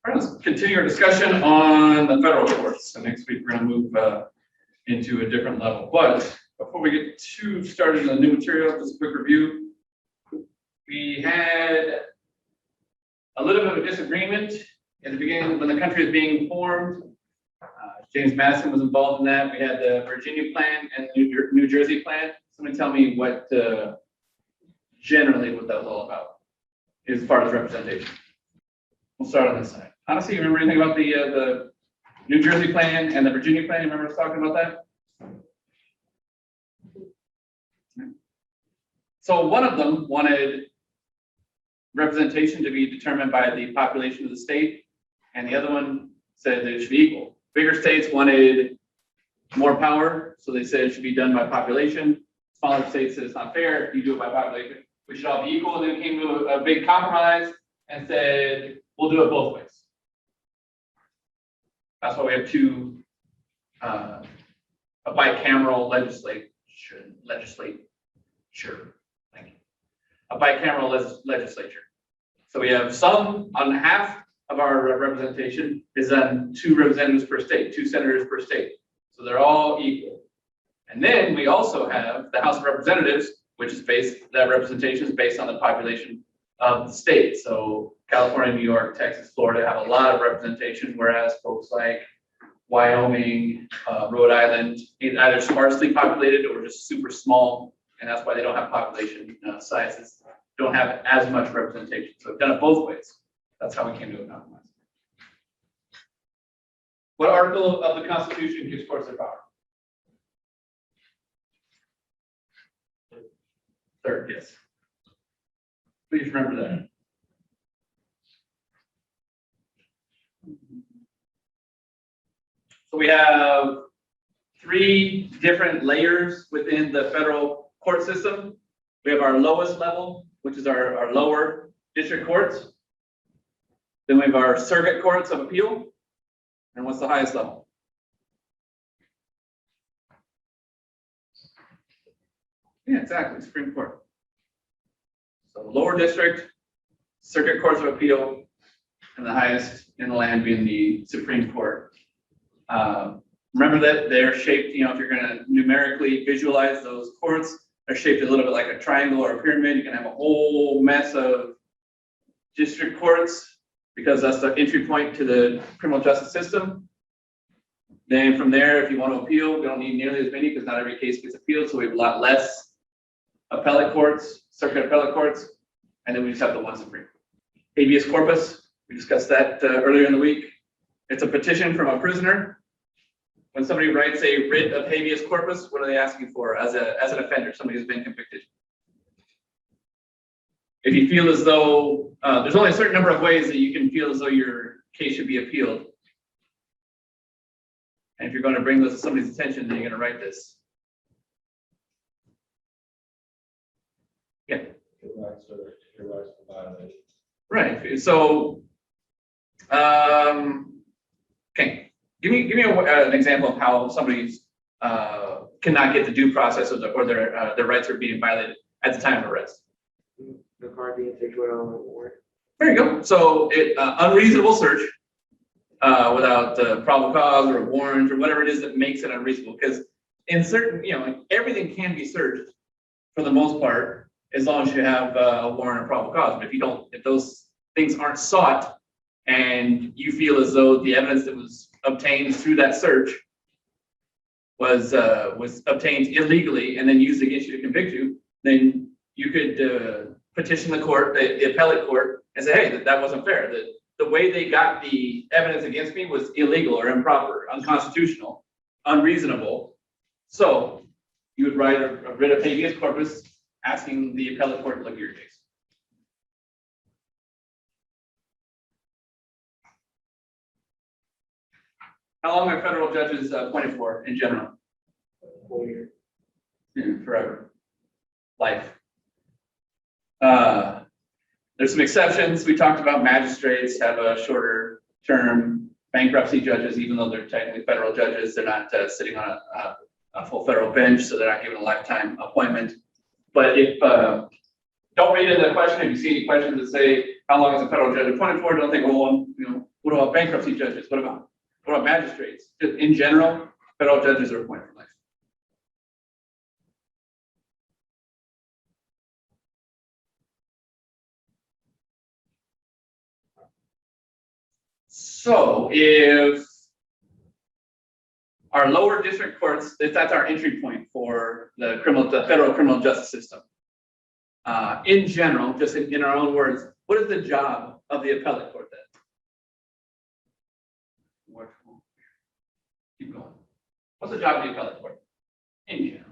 All right, let's continue our discussion on the federal courts. So next week, we're going to move into a different level. But before we get too started on the new material, just a quick review. We had a little bit of a disagreement at the beginning when the country was being formed. James Madison was involved in that. We had the Virginia plan and the New Jersey plan. Somebody tell me what generally what that was all about as far as representation. We'll start on this side. Honestly, you remember anything about the New Jersey plan and the Virginia plan? You remember us talking about that? So one of them wanted representation to be determined by the population of the state, and the other one said that it should be equal. Bigger states wanted more power, so they said it should be done by population. Smaller states said it's not fair, you do it by population. We should all be equal, and then came to a big compromise and said, we'll do it both ways. That's why we have a bicameral legislature. Thank you. A bicameral legislature. So we have some on half of our representation is on 2 representatives per state, 2 senators per state. So they're all equal. And then we also have the House of Representatives, which is that representation is based on the population of the state. So California, New York, Texas, Florida have a lot of representation, whereas folks like Wyoming, Rhode Island, either sparsely populated or just super small, and that's why they don't have population sizes, don't have as much representation. So we've done it both ways. That's how we came to a compromise. What article of the Constitution gives courts their power? 3rd, yes. Please remember that. So we have 3 different layers within the federal court system. We have our lowest level, which is our lower district courts. Then we have our circuit courts of appeal. And what's the highest level? Yeah, exactly, Supreme Court. So lower district, circuit courts of appeal, and the highest in the land being the Supreme Court. Remember that they're shaped, if you're going to numerically visualize those courts, they're shaped a little bit like a triangle or a pyramid. You can have a whole mess of district courts because that's the entry point to the criminal justice system. Then from there, if you want to appeal, we don't need nearly as many because not every case gets appealed. So we have a lot less appellate courts, circuit appellate courts, and then we just have the one Supreme. Habeas corpus, we discussed that earlier in the week. It's a petition from a prisoner. When somebody writes a writ of habeas corpus, what are they asking for as an offender, somebody who's been convicted? If you feel as though, there's only a certain number of ways that you can feel as though your case should be appealed. And if you're going to bring this to somebody's attention, then you're going to write this. Yeah. Right. So, okay. Give me an example of how somebody's cannot get the due process or their rights are being violated at the time of arrest. The car being searched without a warrant. There you go. So unreasonable search without probable cause or a warrant or whatever it is that makes it unreasonable. Because in certain, everything can be searched for the most part as long as you have a warrant or probable cause. But if those things aren't sought and you feel as though the evidence that was obtained through that search was obtained illegally and then used against you to convict you, then you could petition the court, the appellate court, and say, hey, that wasn't fair. The way they got the evidence against me was illegal or improper, unconstitutional, unreasonable. So you would write a writ of habeas corpus asking the appellate court to look at your case. How long are federal judges appointed for in general? 4 years. Yeah, forever. Life. There's some exceptions. We talked about magistrates have a shorter term. Bankruptcy judges, even though they're technically federal judges, they're not sitting on a full federal bench, so they're not given a lifetime appointment. But if don't read into the question, if you see any questions that say how long is a federal judge appointed for, don't think, well, What about bankruptcy judges? What about magistrates? Just in general, federal judges are appointed for life. So if our lower district courts, if that's our entry point for the federal criminal justice system. In general, just in our own words, what is the job of the appellate court then? Keep going. What's the job of the appellate court in general?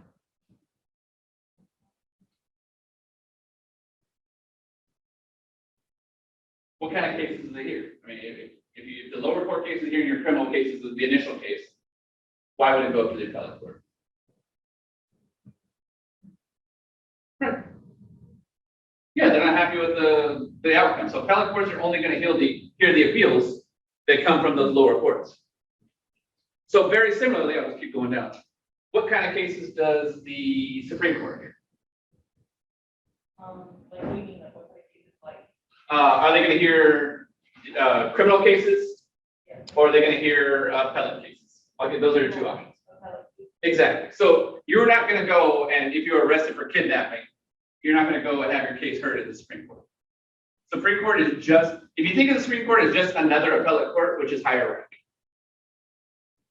What kind of cases do they hear? I mean, if the lower court case is hearing your criminal cases is the initial case, why would it go up to the appellate court? Right. Yeah, they're not happy with the outcome. So appellate courts are only going to hear the appeals that come from those lower courts. So very similarly, I'll just keep going down. What kind of cases does the Supreme Court hear? Like we mean what kind of cases like? Are they going to hear criminal cases, Yeah. or are they going to hear appellate cases? Okay, those are your two options. Appellate. Exactly. So you're not going to go and if you're arrested for kidnapping, you're not going to go and have your case heard in the Supreme Court. Supreme Court is just, if you think of the Supreme Court as just another appellate court, which is higher rank.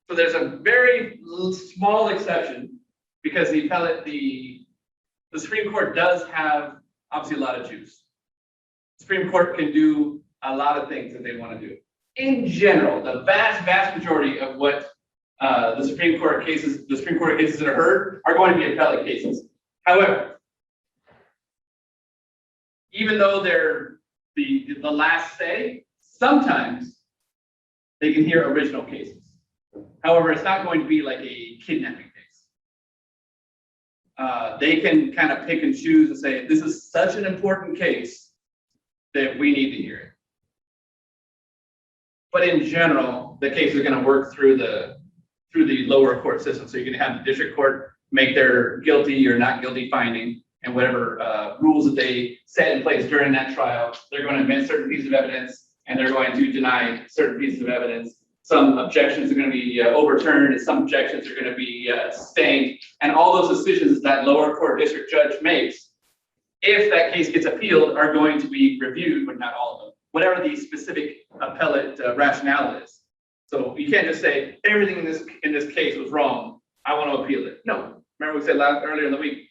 So there's a very small exception because the Supreme Court does have obviously a lot of juice. Supreme Court can do a lot of things that they want to do. In general, the vast majority of what the Supreme Court cases that are heard are going to be appellate cases. However, even though they're the last say, sometimes they can hear original cases. However, it's not going to be like a kidnapping case. They can kind of pick and choose and say, this is such an important case that we need to hear it. But in general, the case is going to work through the lower court system. So you're going to have the district court make their guilty or not guilty finding, and whatever rules that they set in place during that trial, they're going to admit certain pieces of evidence and they're going to deny certain pieces of evidence. Some objections are going to be overturned and some objections are going to be sustained. And all those decisions that lower court district judge makes, if that case gets appealed, are going to be reviewed, but not all of them, whatever the specific appellate rationale is. So you can't just say everything in this case was wrong, I want to appeal it. No, remember we said earlier in the week,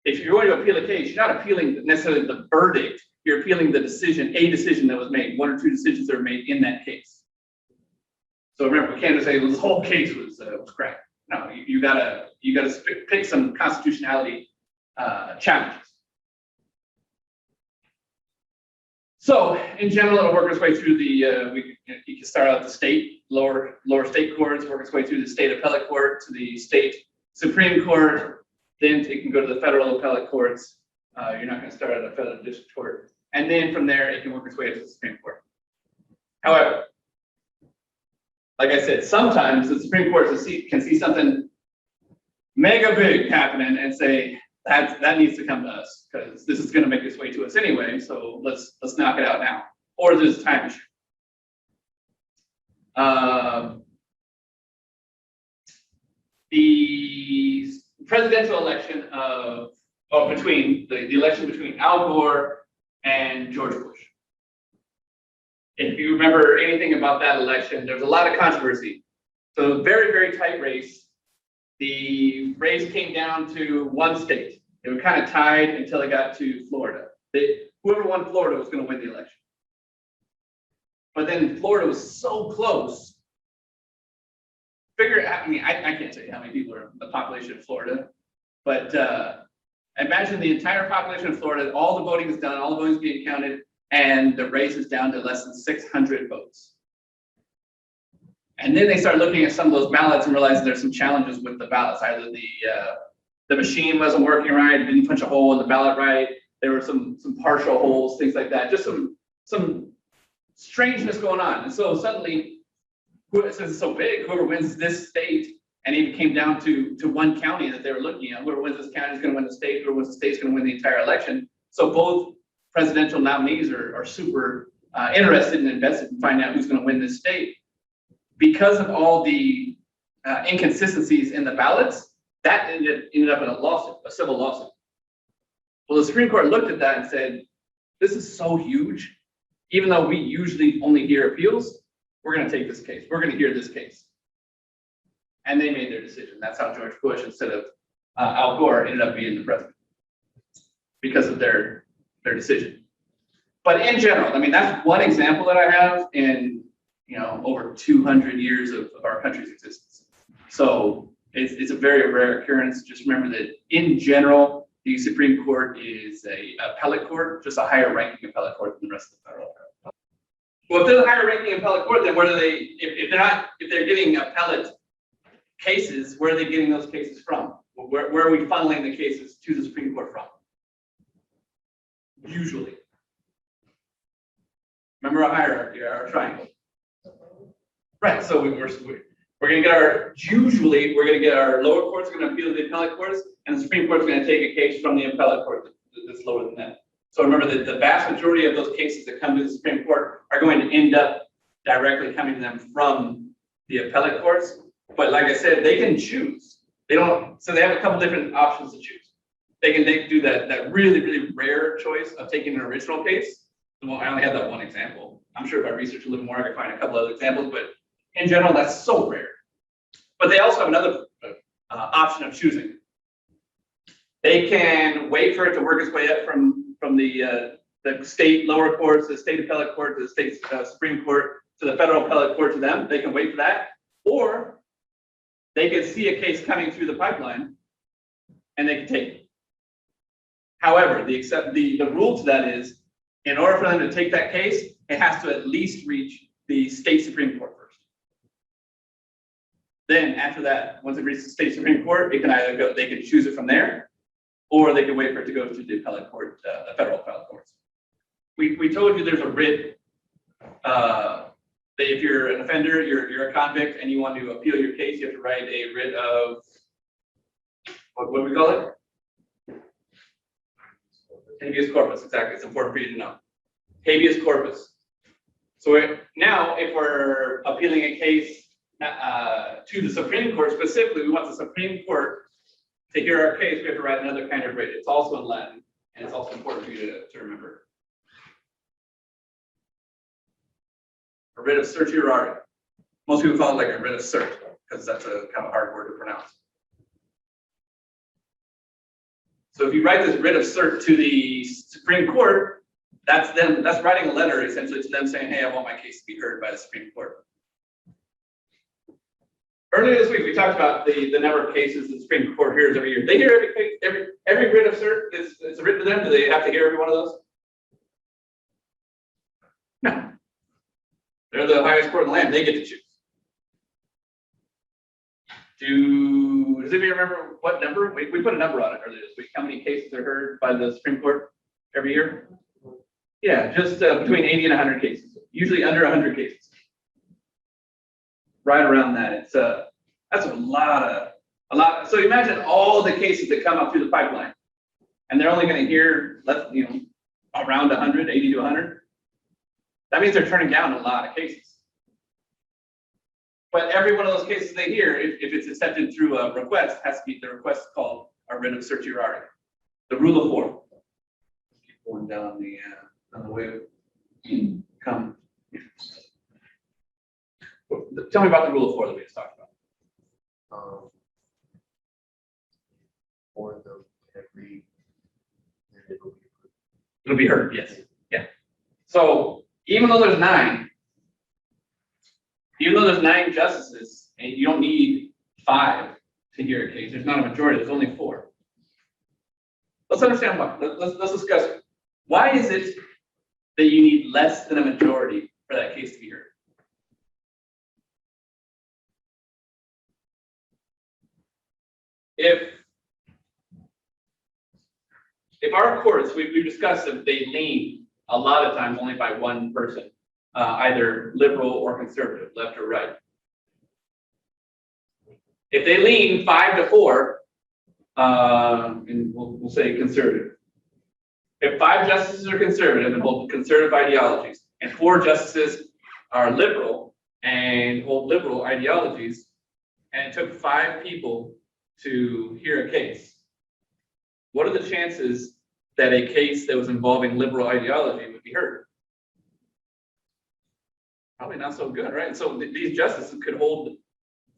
if you're going to appeal a case, you're not appealing necessarily the verdict, you're appealing the decision, a decision that was made, one or two decisions that were made in that case. So remember, we can't just say this whole case was correct. No, you gotta pick some constitutionality challenges. So in general, it'll work its way through you can start out the state, lower state courts, work its way through the state appellate court to the state Supreme Court, then it can go to the federal appellate courts. You're not going to start at a federal district court. And then from there, it can work its way to the Supreme Court. However, like I said, sometimes the Supreme Court can see something mega big happening and say, that needs to come to us because this is going to make its way to us anyway. So let's knock it out now. Or there's a time issue. The presidential election between the election between Al Gore and George Bush. If you remember anything about that election, there was a lot of controversy. So very, very tight race. The race came down to one state. They were kind of tied until it got to Florida. Whoever won Florida was going to win the election. But then Florida was so close. I can't tell you how many people are in the population of Florida, but imagine the entire population of Florida, all the voting is done, all the voting is being counted, and the race is down to less than 600 votes. And then they start looking at some of those ballots and realizing there's some challenges with the ballots. Either the machine wasn't working right, it didn't punch a hole in the ballot right, there were some partial holes, things like that, just some strangeness going on. And so suddenly, since it's so big, whoever wins this state, and even came down to one county that they were looking at, whoever wins this county is going to win the state, whoever wins the state is going to win the entire election. So both presidential nominees are super interested and invested in finding out who's going to win this state. Because of all the inconsistencies in the ballots, that ended up in a lawsuit, a civil lawsuit. Well, the Supreme Court looked at that and said, this is so huge, even though we usually only hear appeals, we're going to take this case. We're going to hear this case. And they made their decision. That's how George Bush, instead of Al Gore, ended up being the president, because of their decision. But in general, I mean, that's one example that I have in, over 200 years of our country's existence. So it's a very rare occurrence. Just remember that in general, the Supreme Court is a appellate court, just a higher ranking appellate court than the rest of the federal court. Well, if they're a higher ranking appellate court, then where do they, if they're getting appellate cases, where are they getting those cases from? Where are we funneling the cases to the Supreme Court from? Usually. Remember our hierarchy, our triangle. Right, so we're going to get we're going to get our lower courts are going to appeal to the appellate courts, and the Supreme Court is going to take a case from the appellate court that's lower than that. So remember that the vast majority of those cases that come to the Supreme Court are going to end up directly coming to them from the appellate courts. But like I said, they can choose. They have a couple different options to choose. They can do that really, really rare choice of taking an original case. Well, I only had that one example. I'm sure if I research a little more, I could find a couple other examples, but in general, that's so rare. But they also have another option of choosing. They can wait for it to work its way up from the state lower courts, the state appellate court, to the state Supreme Court, to the federal appellate court, to them. They can wait for that, or they can see a case coming through the pipeline, and they can take it. However, the rule to that is, in order for them to take that case, it has to at least reach the state Supreme Court first. Then after that, once it reaches the state Supreme Court, it can either go, they can choose it from there, or they can wait for it to go through the appellate court, the federal appellate courts. We told you there's a writ, that if you're an offender, you're a convict, and you want to appeal your case, you have to write a writ of, what do we call it? Habeas corpus, exactly. It's important for you to know. Habeas corpus. So now, if we're appealing a case to the Supreme Court specifically, we want the Supreme Court to hear our case, we have to write another kind of writ. It's also in Latin, and it's also important for you to remember. A writ of certiorari. Most people call it like a writ of cert, because that's a kind of hard word to pronounce. So if you write this writ of cert to the Supreme Court, that's writing a letter essentially to them saying, hey, I want my case to be heard by the Supreme Court. Earlier this week, we talked about the number of cases the Supreme Court hears every year. They hear every case, every writ of cert is written to them. Do they have to hear every one of those? No. They're the highest court in the land. They get to choose. Does anybody remember what number? We put a number on it earlier this week. How many cases are heard by the Supreme Court every year? Yeah, just between 80 and 100 cases. Usually under 100 cases. Right around that. It's that's a lot. So imagine all the cases that come up through the pipeline, and they're only going to hear around 100, 80 to 100. That means they're turning down a lot of cases. But every one of those cases they hear, if it's accepted through a request, has to be the request called a writ of certiorari. The rule of 4. Keep going down the way we come. Tell me about the rule of 4 that we just talked about. For the every, It'll be heard, yes. Yeah. So even though there's 9 justices, and you don't need 5 to hear a case, there's not a majority, there's only 4. Let's understand why. Let's discuss it. Why is it that you need less than a majority for that case to be heard? If our courts, we've discussed that they lean a lot of times only by one person, either liberal or conservative, left or right. If they lean 5 to 4, and we'll say conservative. If 5 justices are conservative and hold conservative ideologies, and 4 justices are liberal and hold liberal ideologies, and it took 5 people to hear a case. What are the chances that a case that was involving liberal ideology would be heard? Probably not so good, right? So these justices could hold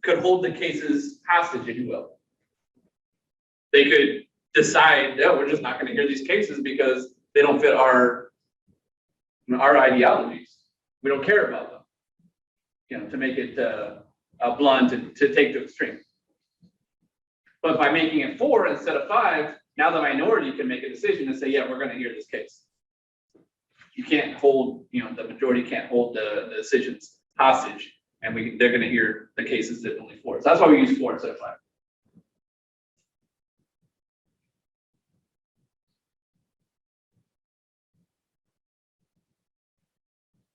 the cases hostage, if you will. They could decide, no, we're just not going to hear these cases because they don't fit our ideologies. We don't care about them. You know, to make it blunt, to take to extreme. But by making it 4 instead of 5, now the minority can make a decision and say, yeah, we're going to hear this case. You can't hold, the majority can't hold the decisions hostage, and they're going to hear the cases that only 4. So that's why we use 4 instead of 5.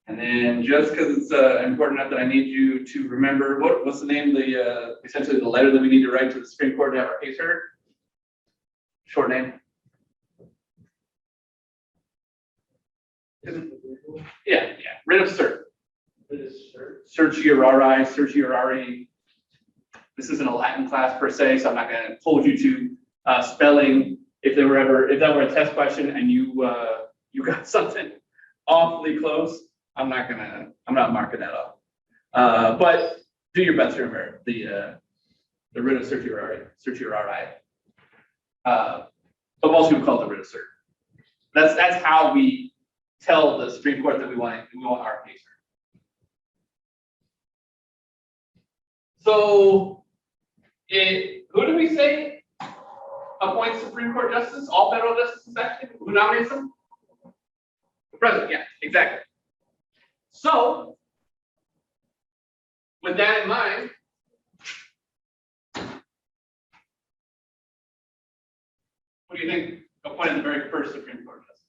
And then just because it's important enough that I need you to remember, what's the name, essentially the letter that we need to write to the Supreme Court to have our case heard? Short name? Yeah, writ of cert. Certiorari. This isn't a Latin class per se, so I'm not going to hold you to spelling. If that were a test question and you got something awfully close, I'm not marking that off. But do your best to remember the writ of certiorari. But most people call it the writ of cert. That's how we tell the Supreme Court that we want our case heard. So, who do we say appoints Supreme Court justices? All federal justices, actually? Who nominates them? The president, yeah, exactly. So, with that in mind, what do you think appointed the very first Supreme Court justice?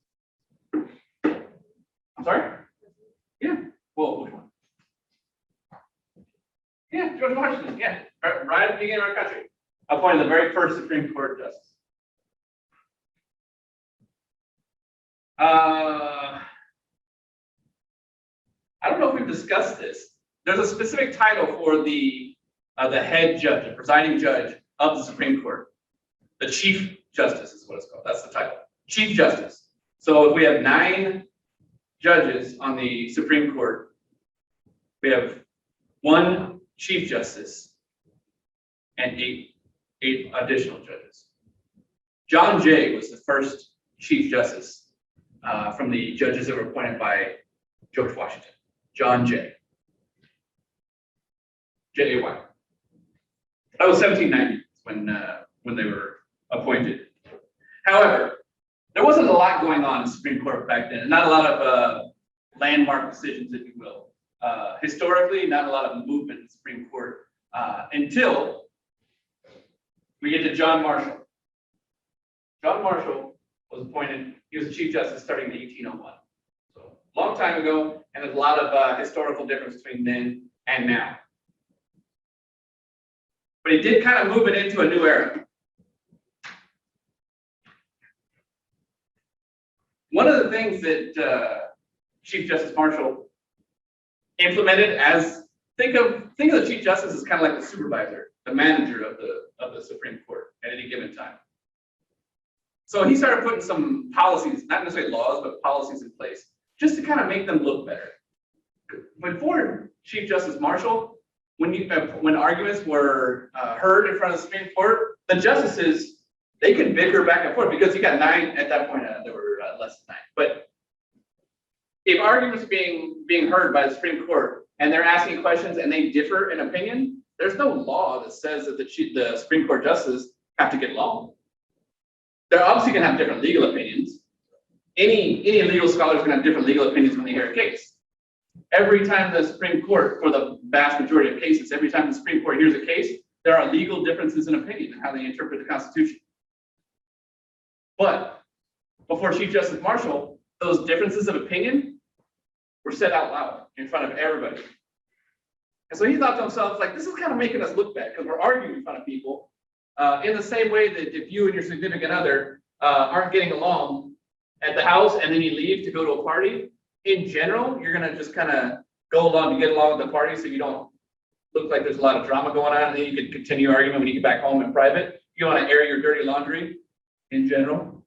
I'm sorry? Yeah. Well, which one? Yeah, George Washington. Yeah, right at the beginning of our country, appointed the very first Supreme Court justice. I don't know if we've discussed this. There's a specific title for the head judge, the presiding judge of the Supreme Court. The Chief Justice is what it's called. That's the title. Chief Justice. So if we have 9 judges on the Supreme Court, we have 1 Chief Justice and 8 additional judges. John Jay was the first Chief Justice from the judges that were appointed by George Washington. John Jay. J-A-Y. That was 1790 when they were appointed. However, there wasn't a lot going on in the Supreme Court back then, and not a lot of landmark decisions, if you will. Historically, not a lot of movement in the Supreme Court until we get to John Marshall. John Marshall was appointed, he was the Chief Justice starting in 1801. So, long time ago, and there's a lot of historical difference between then and now. But he did kind of move it into a new era. One of the things that Chief Justice Marshall implemented think of the Chief Justice as kind of like the supervisor, the manager of the Supreme Court at any given time. So he started putting some policies, not necessarily laws, but policies in place, just to kind of make them look better. Before Chief Justice Marshall, when arguments were heard in front of the Supreme Court, the justices, they could bicker back and forth because you got 9 at that point. There were less than 9. But if arguments are being heard by the Supreme Court and they're asking questions and they differ in opinion, there's no law that says that the Supreme Court justices have to get along. They're obviously going to have different legal opinions. Any legal scholar is going to have different legal opinions when they hear a case. Every time the Supreme Court, for the vast majority of cases, every time the Supreme Court hears a case, there are legal differences in opinion in how they interpret the Constitution. But before Chief Justice Marshall, those differences of opinion were said out loud in front of everybody. And so he thought to himself, like, this is kind of making us look bad because we're arguing in front of people in the same way that if you and your significant other aren't getting along at the house and then you leave to go to a party, in general, you're gonna just kind of go along to get along with the party, so you don't look like there's a lot of drama going on, and then you can continue argument when you get back home in private. You want to air your dirty laundry in general.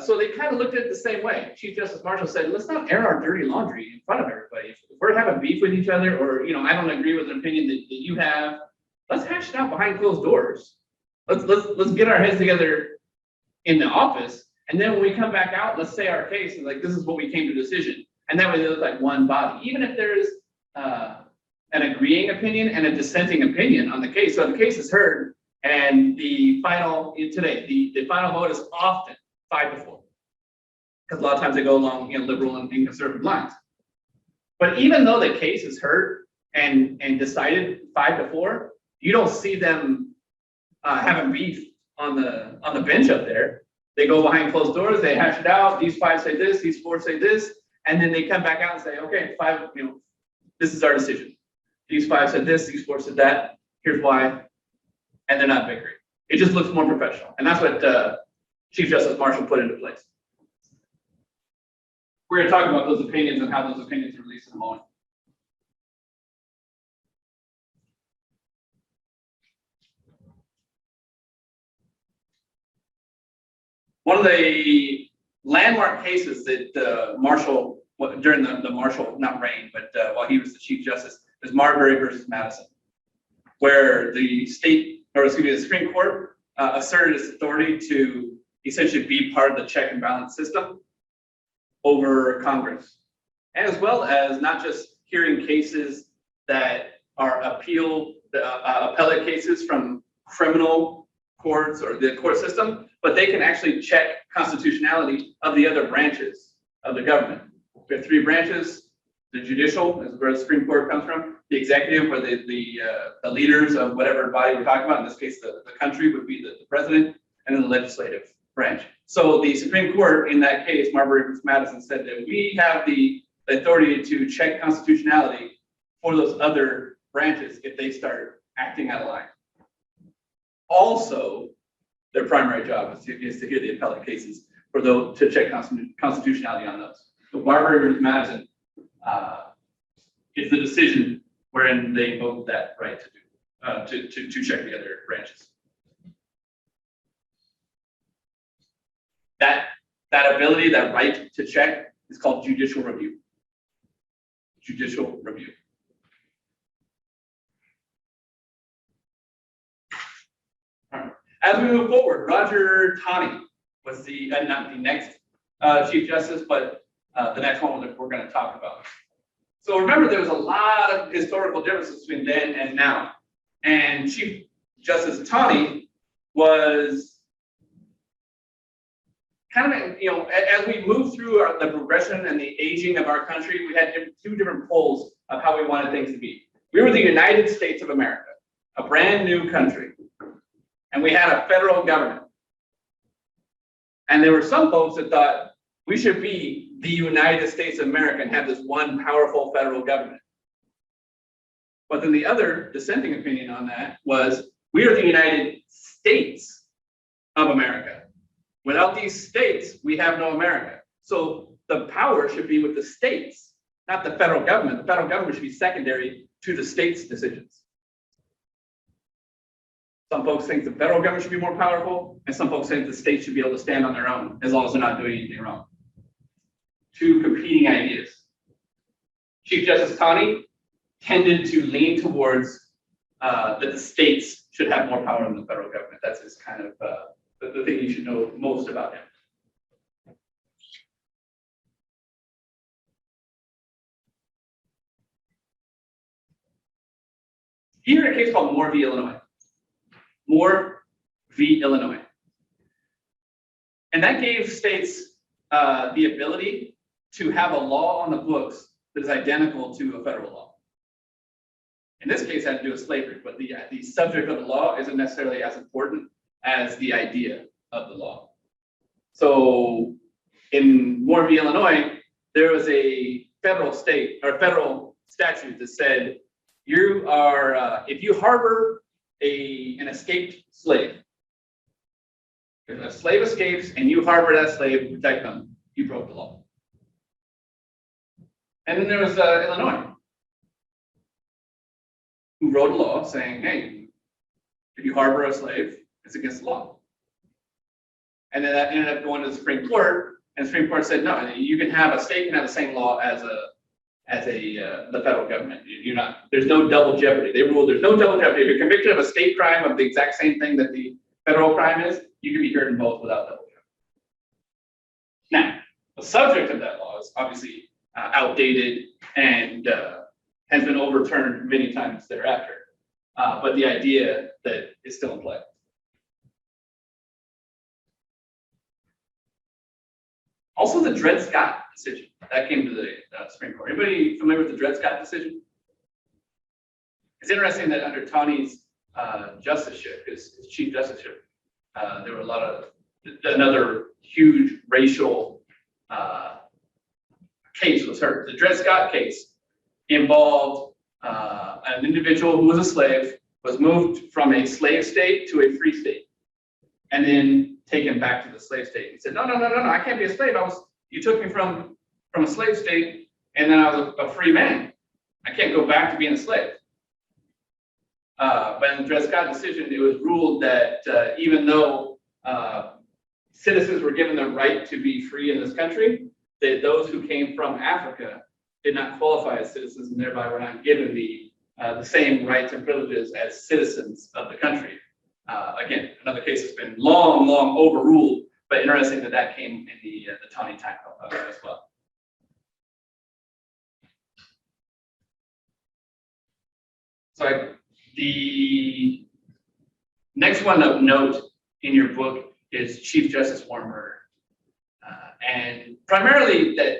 So they kind of looked at it the same way. Chief Justice Marshall said, let's not air our dirty laundry in front of everybody. If we're having beef with each other, or I don't agree with an opinion that you have, let's hash it out behind closed doors. Let's get our heads together in the office, and then when we come back out, let's say our case and like, this is what we came to decision. And that way there's like one body, even if there's an agreeing opinion and a dissenting opinion on the case. So the case is heard, and the final the final vote is often 5-4, because a lot of times they go along liberal and conservative lines. But even though the case is heard and decided 5-4, you don't see them having beef on the bench up there. They go behind closed doors, they hash it out. These 5 say this, these 4 say this, and then they come back out and say, okay, 5, this is our decision. These 5 said this, these 4 said that. Here's why, and they're not bickering. It just looks more professional, and that's what Chief Justice Marshall put into place. We're going to talk about those opinions and how those opinions are released in a moment. One of the landmark cases that Marshall, during the Marshall, not reign, but while he was the Chief Justice, is Marbury versus Madison, where the Supreme Court asserted its authority to essentially be part of the check and balance system over Congress, and as well as not just hearing cases that are appellate cases from criminal courts or the court system, but they can actually check constitutionality of the other branches of the government. We have 3 branches: the judicial, is where the Supreme Court comes from; the executive, where the leaders of whatever body we're talking about, in this case the country, would be the president; and then the legislative branch. So the Supreme Court, in that case, Marbury versus Madison, said that we have the authority to check constitutionality for those other branches if they start acting out of line. Also, their primary job is to hear the appellate cases for those, to check constitutionality on those. So Marbury versus Madison is the decision wherein they invoke that right to check the other branches. That ability, that right to check, is called judicial review. Judicial review. All right. As we move forward, Roger Taney was not the next Chief Justice, but the next one that we're going to talk about. So remember, there was a lot of historical differences between then and now. And Chief Justice Taney was kind of, as we move through the progression and the aging of our country, we had 2 different poles of how we wanted things to be. We were the United States of America, a brand new country, and we had a federal government. And there were some folks that thought we should be the United States of America and have this one powerful federal government. But then the other dissenting opinion on that was, we are the United States of America. Without these states, we have no America. So the power should be with the states, not the federal government. The federal government should be secondary to the states' decisions. Some folks think the federal government should be more powerful, and some folks think the states should be able to stand on their own, as long as they're not doing anything wrong. 2 competing ideas. Chief Justice Taney tended to lean towards that the states should have more power than the federal government. That's his kind of the thing you should know most about him. He heard a case called Moore v. Illinois. Moore v. Illinois. And that gave states the ability to have a law on the books that is identical to a federal law. In this case, it had to do with slavery, but the subject of the law isn't necessarily as important as the idea of the law. So in Moore v. Illinois, there was a federal statute that said, you are, if you harbor an escaped slave, if a slave escapes and you harbor that slave to protect them, you broke the law. And then there was Illinois, who wrote a law saying, hey, if you harbor a slave, it's against the law. And then that ended up going to the Supreme Court, and the Supreme Court said, no, you can have a state can have the same law as the federal government. You're not, there's no double jeopardy. They ruled there's no double jeopardy. If you're convicted of a state crime of the exact same thing that the federal crime is, you can be heard in both without double jeopardy. Now, the subject of that law is obviously outdated and has been overturned many times thereafter. But the idea that is still in play. Also, the Dred Scott decision that came to the Supreme Court. Anybody familiar with the Dred Scott decision? It's interesting that under Taney's justiceship, his chief justiceship, there were a lot of another huge racial case was heard. The Dred Scott case involved an individual who was a slave, was moved from a slave state to a free state, and then taken back to the slave state. He said, no, I can't be a slave. You took me from a slave state, and then I was a free man. I can't go back to being a slave. But in the Dred Scott decision, it was ruled that even though citizens were given the right to be free in this country, that those who came from Africa did not qualify as citizens, and thereby were not given the same rights and privileges as citizens of the country. Again, another case that's been long overruled, but interesting that that came in the Taney time as well. So the next one of note in your book is Chief Justice Warren Murder. And primarily that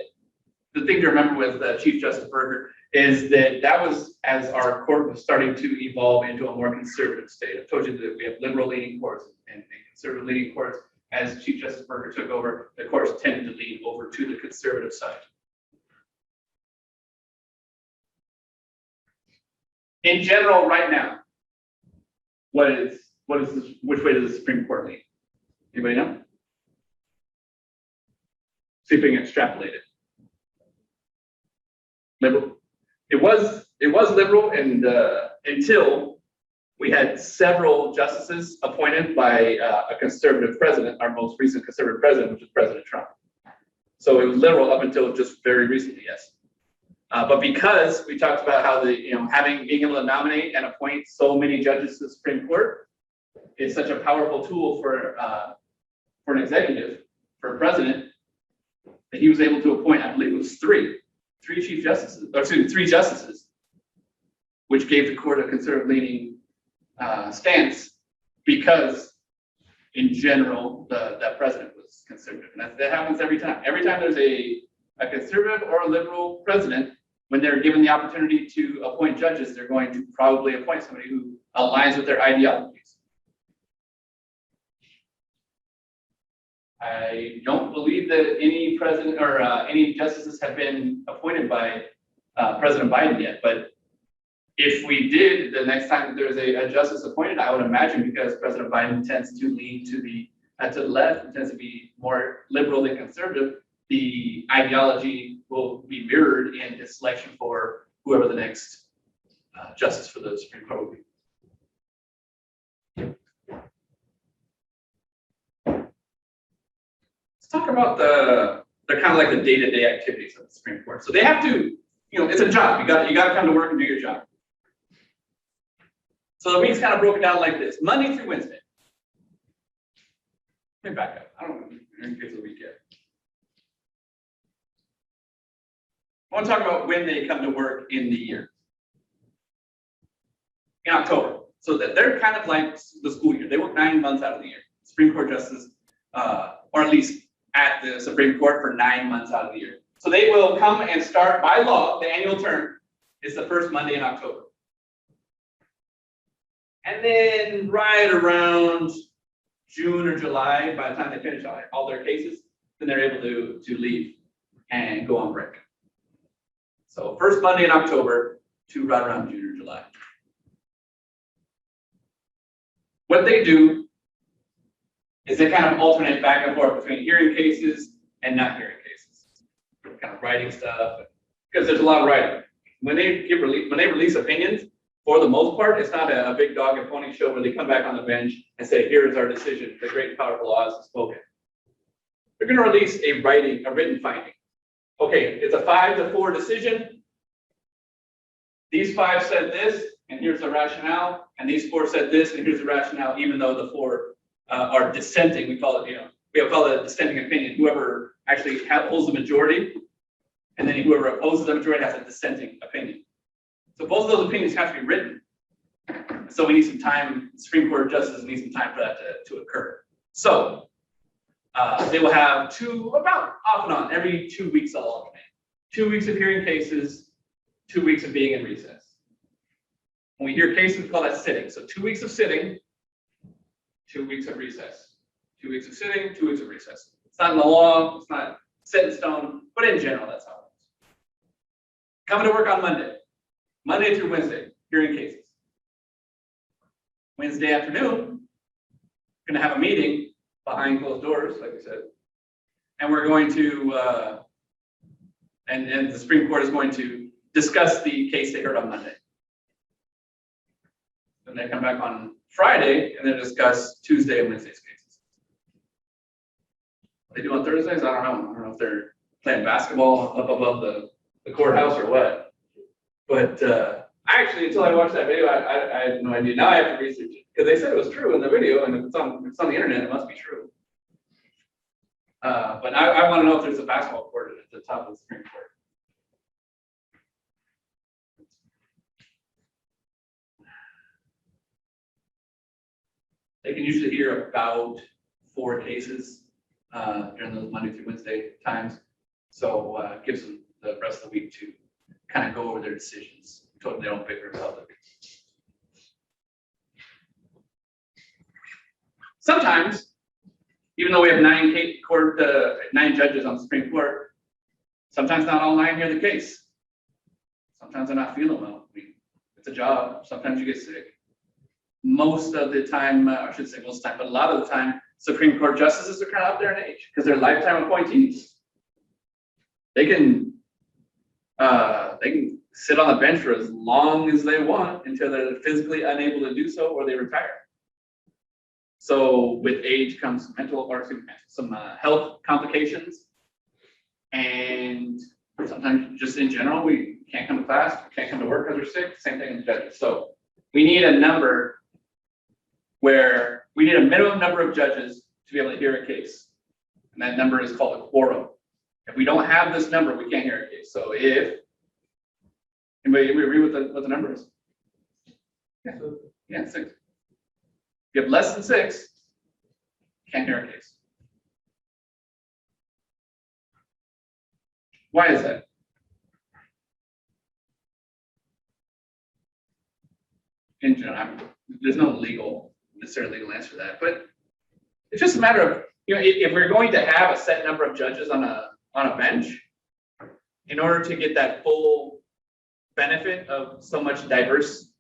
the thing to remember with Chief Justice Burger is that was as our court was starting to evolve into a more conservative state. I've told you that we have liberal leaning courts and conservative leaning courts. As Chief Justice Burger took over, the courts tended to lean over to the conservative side. In general, right now, which way does the Supreme Court lean? Anybody know? See if we can extrapolate it. Liberal. It was liberal, and until we had several justices appointed by a conservative president, our most recent conservative president, which is President Trump. So it was liberal up until just very recently, yes. But because we talked about how being able to nominate and appoint so many judges to the Supreme Court is such a powerful tool for an executive, for a president, that he was able to appoint, I believe it was three chief justices, or excuse me, 3 justices, which gave the court a conservative leaning stance, because in general that president was conservative, and that happens every time. Every time there's a conservative or a liberal president, when they're given the opportunity to appoint judges, they're going to probably appoint somebody who aligns with their ideologies. I don't believe that any president or any justices have been appointed by President Biden yet, but if we did, the next time that there's a justice appointed, I would imagine, because President Biden tends to lean to the left and tends to be more liberal than conservative, the ideology will be mirrored in his selection for whoever the next justice for the Supreme Court will be. Let's talk about the kind of like the day-to-day activities of the Supreme Court. So they have to, it's a job. You got to come to work and do your job. So the week's kind of broken down like this: Monday through Wednesday. Let me back up. I don't know in case of the week yet. I want to talk about when they come to work in the year. In October. So that they're kind of like the school year. They work 9 months out of the year. Supreme Court justices, or at least at the Supreme Court for 9 months out of the year. So they will come and start, by law, the annual term is the first Monday in October. And then right around June or July, by the time they finish all their cases, then they're able to leave and go on break. So first Monday in October to right around June or July. What they do is they kind of alternate back and forth between hearing cases and not hearing cases. Kind of writing stuff, because there's a lot of writing. When they release opinions, for the most part, it's not a big dog and pony show where they come back on the bench and say, here is our decision, the great and powerful law has spoken. They're going to release a written finding. Okay, it's a 5-4 decision. These 5 said this, and here's the rationale, and these 4 said this, and here's the rationale, even though the 4 are dissenting. We call it, we call it a dissenting opinion. Whoever actually holds the majority, and then whoever opposes the majority has a dissenting opinion. So both of those opinions have to be written. So we need some time, Supreme Court justices need some time for that to occur. So they will have about off and on, every 2 weeks they'll alternate. 2 weeks of hearing cases, 2 weeks of being in recess. When we hear cases, we call that sitting. So 2 weeks of sitting, 2 weeks of recess. 2 weeks of sitting, 2 weeks of recess. It's not in the law, it's not set in stone, but in general, that's how it is. Coming to work on Monday through Wednesday, hearing cases. Wednesday afternoon, going to have a meeting behind closed doors, like we said, and we're going to, and the Supreme Court is going to discuss the case they heard on Monday. Then they come back on Friday and then discuss Tuesday and Wednesday's cases. What they do on Thursdays, I don't know. I don't know if they're playing basketball up above the courthouse or what. But actually, until I watched that video, I had no idea. Now I have to research it because they said it was true in the video, and if it's on the internet, it must be true. But I want to know if there's a basketball court at the top of the Supreme Court. They can usually hear about 4 cases during those Monday through Wednesday times, so it gives them the rest of the week to kind of go over their decisions. Totally, they don't bicker in public. Sometimes, even though we have 9 judges on the Supreme Court, sometimes not all 9 hear the case. Sometimes they're not feeling well. It's a job. Sometimes you get sick. Most of the time, I should say most of the time, but a lot of the time, Supreme Court justices are kind of up there in age because they're lifetime appointees. They can sit on the bench for as long as they want until they're physically unable to do so or they retire. So with age comes some health complications, and sometimes just in general, we can't come to class, can't come to work because we're sick. Same thing with judges. So we need a number where we need a minimum number of judges to be able to hear a case, and that number is called a quorum. If we don't have this number, we can't hear a case. So if anybody agree with what the number is? Yeah, 6. If you have less than 6, can't hear a case. Why is that? In general, there's no necessarily legal answer to that, but it's just a matter of, if we're going to have a set number of judges on a bench, in order to get that full benefit of so much diverse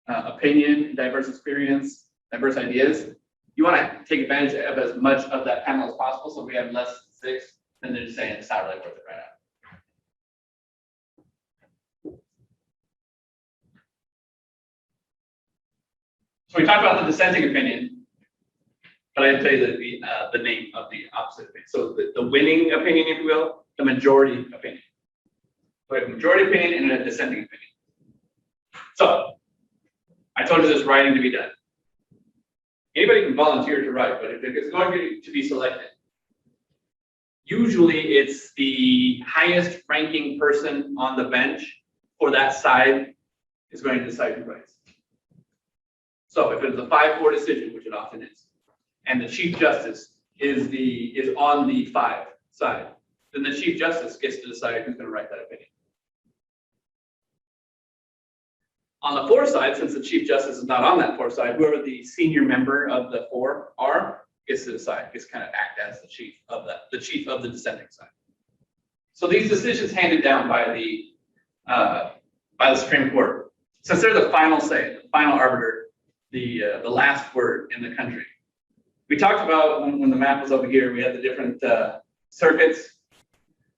opinion, diverse experience, diverse ideas, you want to take advantage of as much of that panel as possible. So if we have less than 6, then they're just saying it's not really worth it right now. So we talked about the dissenting opinion, but I didn't tell you the name of the opposite opinion. So the winning opinion, if you will, the majority opinion. So we have a majority opinion and a dissenting opinion. So I told you there's writing to be done. Anybody can volunteer to write, but if it's going to be selected, usually it's the highest ranking person on the bench for that side is going to decide who writes. So if it's a 5-4 decision, which it often is, and the Chief Justice is on the 5 side, then the Chief Justice gets to decide who's going to write that opinion. On the 4 side, since the Chief Justice is not on that 4 side, whoever the senior member of the 4 are gets to decide, gets to kind of act as the chief of the dissenting side. So these decisions handed down by the Supreme Court, since they're the final say, the final arbiter, the last word in the country. We talked about when the map was over here, we had the different circuits.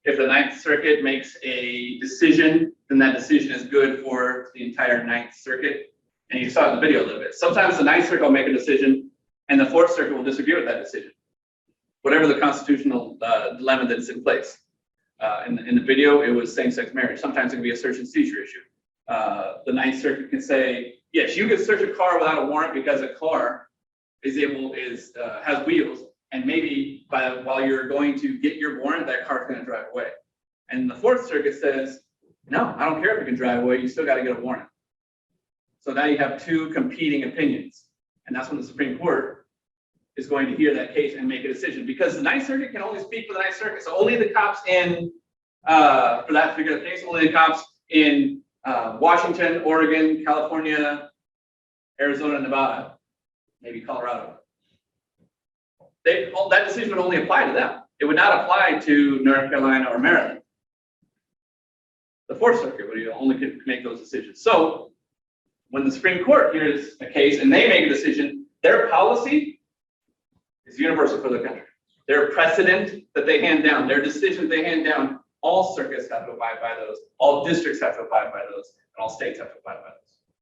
If the Ninth Circuit makes a decision, then that decision is good for the entire Ninth Circuit. And you saw it in the video a little bit. Sometimes the Ninth Circuit will make a decision and the Fourth Circuit will disagree with that decision. Whatever the constitutional dilemma that's in place. In the video, it was same-sex marriage. Sometimes it can be a search and seizure issue. The Ninth Circuit can say, yes, you can search a car without a warrant because a car has wheels, and maybe while you're going to get your warrant, that car's going to drive away. And the Fourth Circuit says, no, I don't care if it can drive away. You still got to get a warrant. So now you have two competing opinions, and that's when the Supreme Court is going to hear that case and make a decision, because the Ninth Circuit can only speak for the Ninth Circuit. So only the cops in, for that particular case, only the cops in Washington, Oregon, California, Arizona, Nevada, maybe Colorado. That decision would only apply to them. It would not apply to North Carolina or Maryland. The Fourth Circuit would only make those decisions. So when the Supreme Court hears a case and they make a decision, their policy is universal for the country. Their precedent that they hand down, their decisions they hand down, all circuits have to abide by those, all districts have to abide by those, and all states have to abide by those.